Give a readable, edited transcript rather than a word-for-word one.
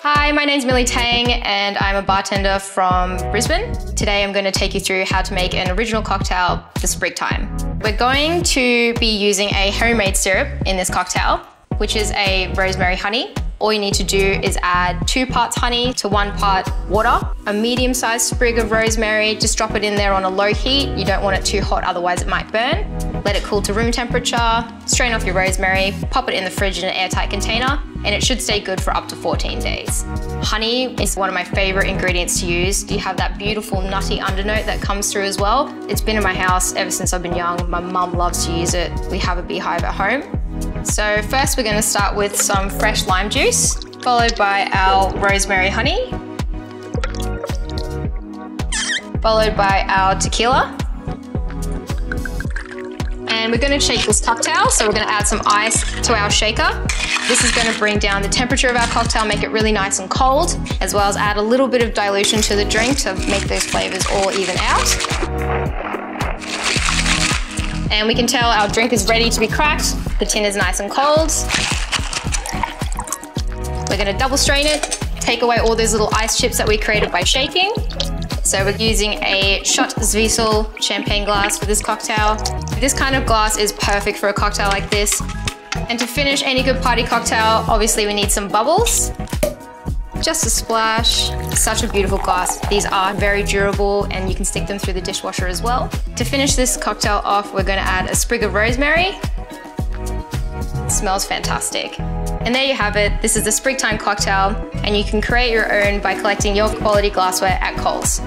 Hi, my name's Millie Tang and I'm a bartender from Brisbane. Today I'm going to take you through how to make an original cocktail, the Sprigtime. We're going to be using a homemade syrup in this cocktail, which is a rosemary honey. All you need to do is add 2 parts honey to 1 part water, a medium-sized sprig of rosemary, just drop it in there on a low heat. You don't want it too hot, otherwise it might burn. Let it cool to room temperature, strain off your rosemary, pop it in the fridge in an airtight container, and it should stay good for up to 14 days. Honey is one of my favorite ingredients to use. You have that beautiful nutty undernote that comes through as well. It's been in my house ever since I've been young. My mum loves to use it. We have a beehive at home. So first we're going to start with some fresh lime juice, followed by our rosemary honey, followed by our tequila. And we're going to shake this cocktail, so we're going to add some ice to our shaker. This is going to bring down the temperature of our cocktail, make it really nice and cold, as well as add a little bit of dilution to the drink to make those flavors all even out. And we can tell our drink is ready to be cracked. The tin is nice and cold. We're going to double strain it, take away all those little ice chips that we created by shaking. So we're using a shot Zwiesel champagne glass for this cocktail. This kind of glass is perfect for a cocktail like this. And to finish any good party cocktail, obviously we need some bubbles. Just a splash. Such a beautiful glass. These are very durable and you can stick them through the dishwasher as well. To finish this cocktail off, we're going to add a sprig of rosemary. It smells fantastic. And there you have it. This is the Sprigtime cocktail, and you can create your own by collecting your quality glassware at Coles.